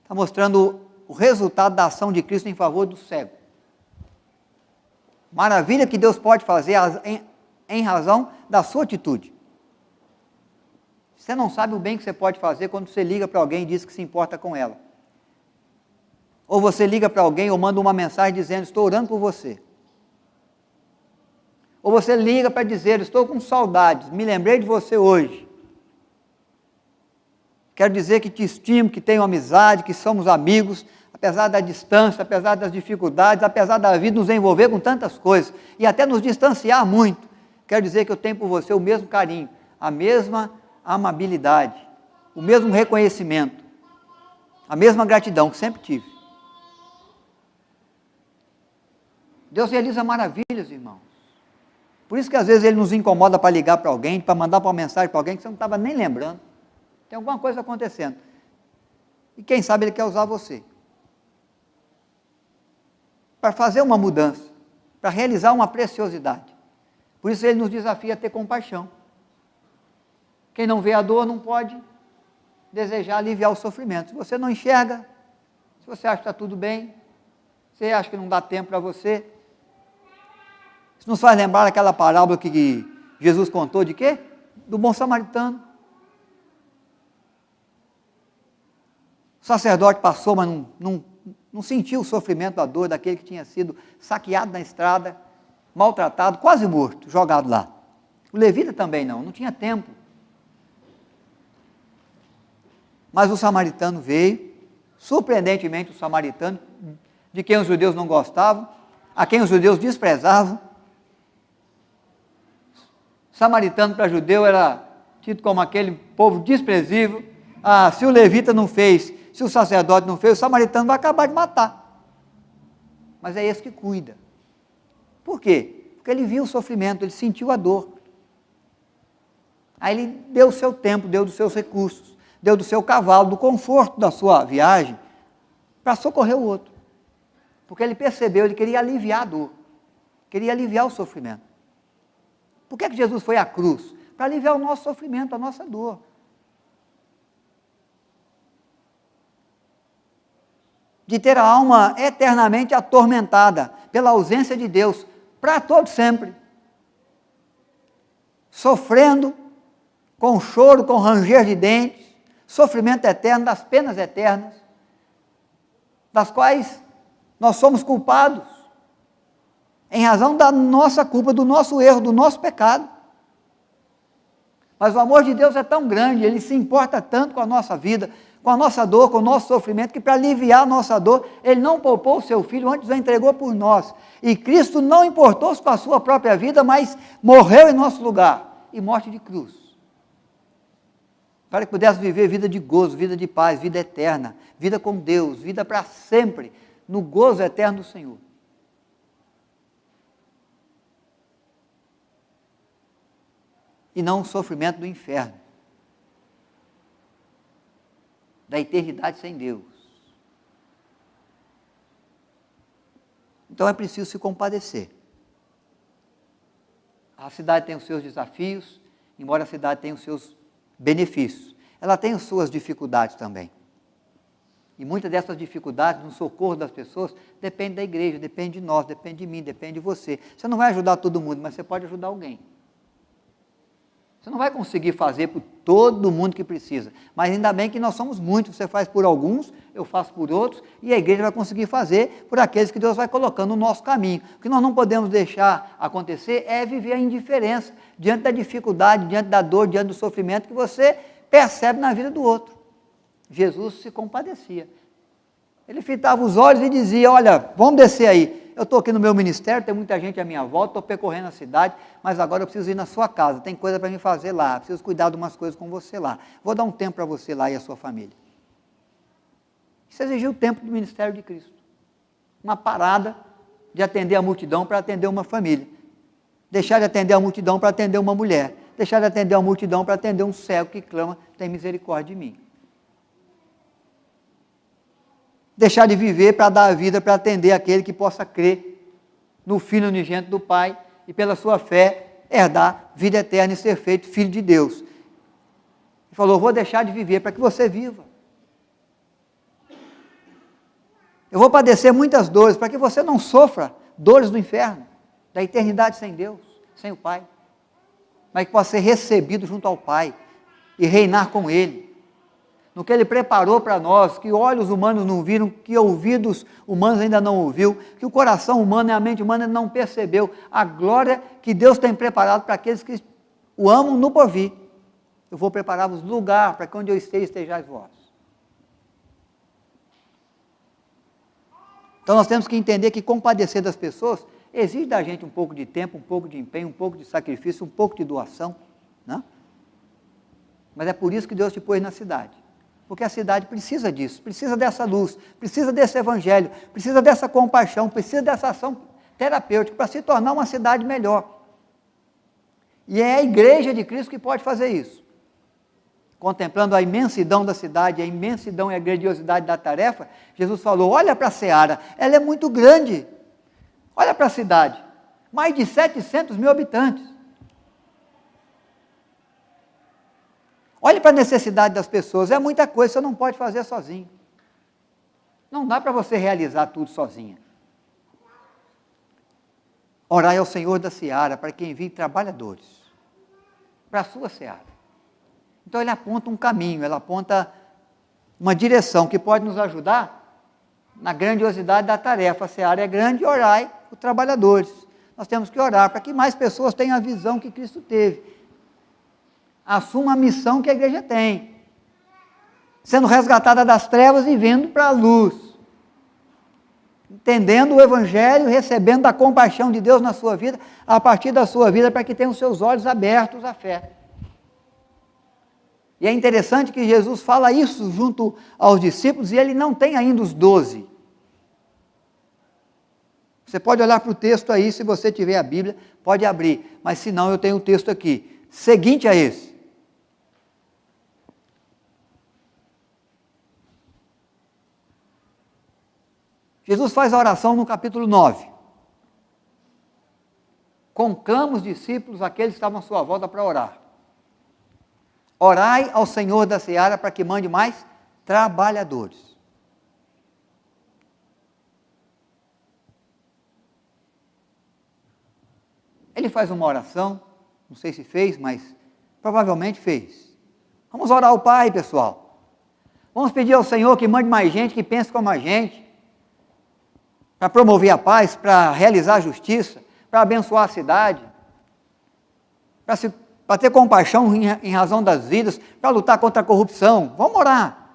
Está mostrando o resultado da ação de Cristo em favor do cego. Maravilha que Deus pode fazer em razão da sua atitude. Você não sabe o bem que você pode fazer quando você liga para alguém e diz que se importa com ela. Ou você liga para alguém ou manda uma mensagem dizendo, estou orando por você. Ou você liga para dizer, estou com saudades, me lembrei de você hoje. Quero dizer que te estimo, que tenho amizade, que somos amigos, apesar da distância, apesar das dificuldades, apesar da vida nos envolver com tantas coisas, e até nos distanciar muito, quero dizer que eu tenho por você o mesmo carinho, a mesma amabilidade, o mesmo reconhecimento, a mesma gratidão que sempre tive. Deus realiza maravilhas, irmãos. Por isso que às vezes Ele nos incomoda para ligar para alguém, para mandar uma mensagem para alguém que você não estava nem lembrando. Tem alguma coisa acontecendo. E quem sabe Ele quer usar você para fazer uma mudança, para realizar uma preciosidade. Por isso Ele nos desafia a ter compaixão. Quem não vê a dor não pode desejar aliviar o sofrimento. Se você não enxerga, se você acha que está tudo bem, você acha que não dá tempo para você, isso nos faz lembrar aquela parábola que Jesus contou de quê? Do bom samaritano. O sacerdote passou, mas não sentiu o sofrimento, a dor daquele que tinha sido saqueado na estrada, maltratado, quase morto, jogado lá. O levita também não tinha tempo. Mas o samaritano veio, surpreendentemente o samaritano, de quem os judeus não gostavam, a quem os judeus desprezavam. Samaritano para judeu era tido como aquele povo desprezível. Se o levita não fez, se o sacerdote não fez, o samaritano vai acabar de matar. Mas é esse que cuida. Por quê? Porque ele viu o sofrimento, ele sentiu a dor. Aí ele deu o seu tempo, deu dos seus recursos, deu do seu cavalo, do conforto da sua viagem, para socorrer o outro. Porque ele percebeu, ele queria aliviar a dor, queria aliviar o sofrimento. Por que Jesus foi à cruz? Para aliviar o nosso sofrimento, a nossa dor. De ter a alma eternamente atormentada pela ausência de Deus, para todo sempre. Sofrendo, com choro, com ranger de dentes, sofrimento eterno, das penas eternas, das quais nós somos culpados, em razão da nossa culpa, do nosso erro, do nosso pecado. Mas o amor de Deus é tão grande, Ele se importa tanto com a nossa vida, com a nossa dor, com o nosso sofrimento, que para aliviar a nossa dor, Ele não poupou o seu Filho, antes o entregou por nós. E Cristo não importou-se com a sua própria vida, mas morreu em nosso lugar, e morte de cruz. Para que pudéssemos viver vida de gozo, vida de paz, vida eterna, vida com Deus, vida para sempre, no gozo eterno do Senhor. E não o sofrimento do inferno, da eternidade sem Deus. Então é preciso se compadecer. A cidade tem os seus desafios, embora a cidade tenha os seus benefícios. Ela tem as suas dificuldades também. E muitas dessas dificuldades, no socorro das pessoas, depende da igreja, depende de nós, depende de mim, depende de você. Você não vai ajudar todo mundo, mas você pode ajudar alguém. Você não vai conseguir fazer por todo mundo que precisa, mas ainda bem que nós somos muitos, você faz por alguns, eu faço por outros, e a igreja vai conseguir fazer por aqueles que Deus vai colocando no nosso caminho. O que nós não podemos deixar acontecer é viver a indiferença, diante da dificuldade, diante da dor, diante do sofrimento que você percebe na vida do outro. Jesus se compadecia. Ele fitava os olhos e dizia, olha, vamos descer aí, eu estou aqui no meu ministério, tem muita gente à minha volta, estou percorrendo a cidade, mas agora eu preciso ir na sua casa, tem coisa para me fazer lá, preciso cuidar de umas coisas com você lá, vou dar um tempo para você lá e a sua família. Isso exigiu o tempo do ministério de Cristo, uma parada de atender a multidão para atender uma família, deixar de atender a multidão para atender uma mulher, deixar de atender a multidão para atender um cego que clama, tem misericórdia de mim. Deixar de viver para dar a vida para atender aquele que possa crer no Filho unigênito do Pai e pela sua fé herdar vida eterna e ser feito filho de Deus. Ele falou, vou deixar de viver para que você viva. Eu vou padecer muitas dores para que você não sofra dores do inferno, da eternidade sem Deus, sem o Pai, mas que possa ser recebido junto ao Pai e reinar com Ele. No que Ele preparou para nós, que olhos humanos não viram, que ouvidos humanos ainda não ouviu, que o coração humano e a mente humana não percebeu, a glória que Deus tem preparado para aqueles que o amam no porvir. Eu vou preparar-vos lugar para que onde eu esteja, estejais vós. Então nós temos que entender que compadecer das pessoas exige da gente um pouco de tempo, um pouco de empenho, um pouco de sacrifício, um pouco de doação, né? Mas é por isso que Deus te pôs na cidade. Porque a cidade precisa disso, precisa dessa luz, precisa desse evangelho, precisa dessa compaixão, precisa dessa ação terapêutica para se tornar uma cidade melhor. E é a igreja de Cristo que pode fazer isso. Contemplando a imensidão da cidade, a imensidão e a grandiosidade da tarefa, Jesus falou, olha para a seara, ela é muito grande. Olha para a cidade, mais de 700 mil habitantes. Olhe para a necessidade das pessoas, é muita coisa, você não pode fazer sozinho. Não dá para você realizar tudo sozinha. Orai ao Senhor da seara, para que envie trabalhadores, para a sua seara. Então ele aponta um caminho, ele aponta uma direção que pode nos ajudar na grandiosidade da tarefa. A seara é grande, orai os trabalhadores. Nós temos que orar para que mais pessoas tenham a visão que Cristo teve. Assuma a missão que a igreja tem, sendo resgatada das trevas e vindo para a luz, entendendo o evangelho, recebendo a compaixão de Deus na sua vida, a partir da sua vida, para que tenham os seus olhos abertos à fé. E é interessante que Jesus fala isso junto aos discípulos, e ele não tem ainda os 12. Você pode olhar para o texto aí, se você tiver a Bíblia, pode abrir, mas se não, eu tenho um texto aqui, seguinte a esse. Jesus faz a oração no capítulo 9. Conclama os discípulos, aqueles que estavam à sua volta, para orar. Orai ao Senhor da seara para que mande mais trabalhadores. Ele faz uma oração, não sei se fez, mas provavelmente fez. Vamos orar ao Pai, pessoal. Vamos pedir ao Senhor que mande mais gente, que pense como a gente, para promover a paz, para realizar a justiça, para abençoar a cidade, para ter compaixão em razão das vidas, para lutar contra a corrupção. Vamos orar.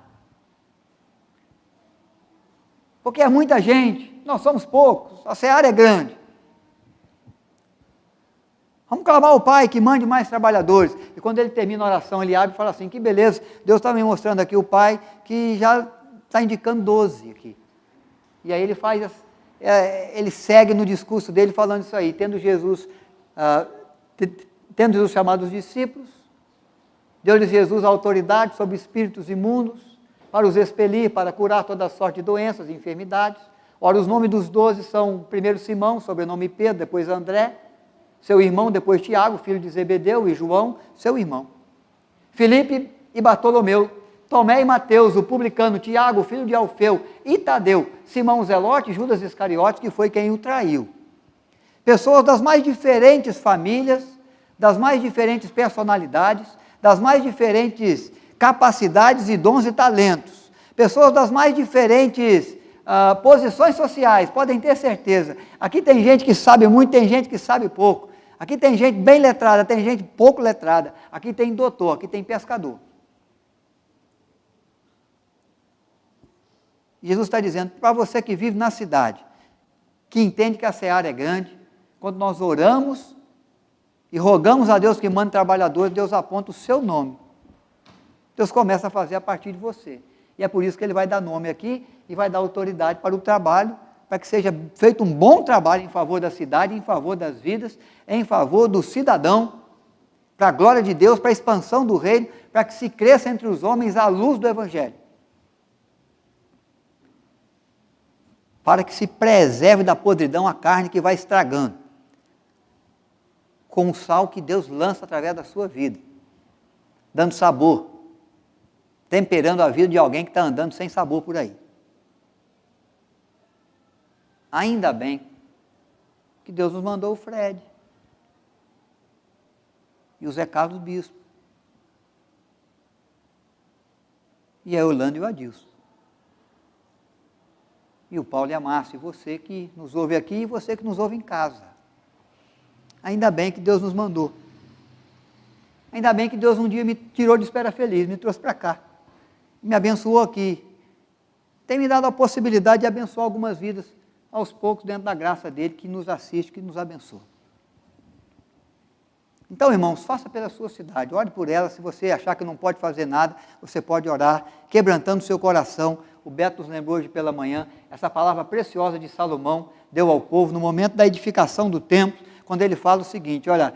Porque é muita gente, nós somos poucos, a seara é grande. Vamos clamar ao Pai que mande mais trabalhadores. E quando ele termina a oração, ele abre e fala assim, que beleza, Deus está me mostrando aqui o Pai que já está indicando 12 aqui. E aí ele segue no discurso dele falando isso aí, tendo Jesus chamado os discípulos, deu-lhes Jesus a autoridade sobre espíritos imundos, para os expelir, para curar toda sorte de doenças e enfermidades. Ora, os nomes dos 12 são, primeiro Simão, sobrenome Pedro, depois André, seu irmão, depois Tiago, filho de Zebedeu, e João, seu irmão. Filipe e Bartolomeu, Tomé e Mateus, o publicano, Tiago, filho de Alfeu, e Tadeu, Simão Zelote e Judas Iscariotes, que foi quem o traiu. Pessoas das mais diferentes famílias, das mais diferentes personalidades, das mais diferentes capacidades e dons e talentos, pessoas das mais diferentes posições sociais, podem ter certeza. Aqui tem gente que sabe muito, tem gente que sabe pouco. Aqui tem gente bem letrada, tem gente pouco letrada. Aqui tem doutor, aqui tem pescador. Jesus está dizendo, para você que vive na cidade, que entende que a seara é grande, quando nós oramos e rogamos a Deus que mande trabalhadores, Deus aponta o seu nome. Deus começa a fazer a partir de você. E é por isso que Ele vai dar nome aqui e vai dar autoridade para o trabalho, para que seja feito um bom trabalho em favor da cidade, em favor das vidas, em favor do cidadão, para a glória de Deus, para a expansão do reino, para que se cresça entre os homens a luz do Evangelho. Para que se preserve da podridão a carne que vai estragando, com o sal que Deus lança através da sua vida, dando sabor, temperando a vida de alguém que está andando sem sabor por aí. Ainda bem que Deus nos mandou o Fred e o Zé Carlos Bispo e a Eulândia e o Adilson e o Paulo e a Márcia, e você que nos ouve aqui e você que nos ouve em casa. Ainda bem que Deus nos mandou. Ainda bem que Deus um dia me tirou de Espera Feliz, me trouxe para cá, me abençoou aqui, tem me dado a possibilidade de abençoar algumas vidas aos poucos dentro da graça dele, que nos assiste, que nos abençoa. Então, irmãos, faça pela sua cidade, ore por ela. Se você achar que não pode fazer nada, você pode orar, quebrantando o seu coração. O Beto nos lembrou hoje pela manhã, essa palavra preciosa de Salomão deu ao povo no momento da edificação do templo, quando ele fala o seguinte, olha,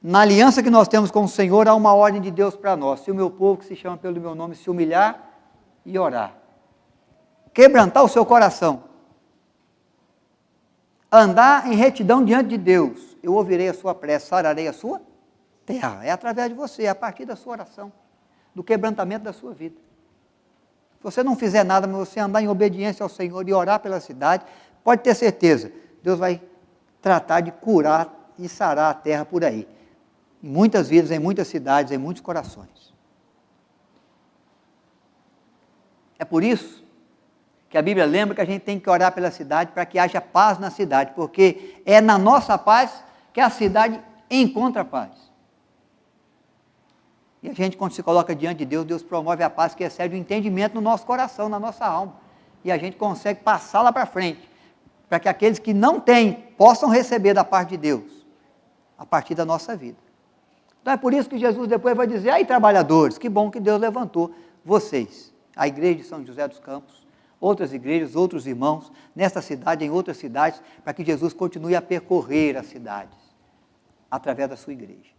na aliança que nós temos com o Senhor, há uma ordem de Deus para nós, se o meu povo que se chama pelo meu nome se humilhar e orar, quebrantar o seu coração, andar em retidão diante de Deus, eu ouvirei a sua prece, sararei a sua terra. É através de você, é a partir da sua oração, do quebrantamento da sua vida. Se você não fizer nada, mas você andar em obediência ao Senhor e orar pela cidade, pode ter certeza, Deus vai tratar de curar e sarar a terra por aí. Em muitas vidas, em muitas cidades, em muitos corações. É por isso que a Bíblia lembra que a gente tem que orar pela cidade para que haja paz na cidade, porque é na nossa paz que a cidade encontra paz. E a gente, quando se coloca diante de Deus, Deus promove a paz que excede o entendimento no nosso coração, na nossa alma. E a gente consegue passá-la para frente, para que aqueles que não têm, possam receber da parte de Deus, a partir da nossa vida. Então é por isso que Jesus depois vai dizer, aí trabalhadores, que bom que Deus levantou vocês, a igreja de São José dos Campos, outras igrejas, outros irmãos, nesta cidade, em outras cidades, para que Jesus continue a percorrer as cidades, através da sua igreja.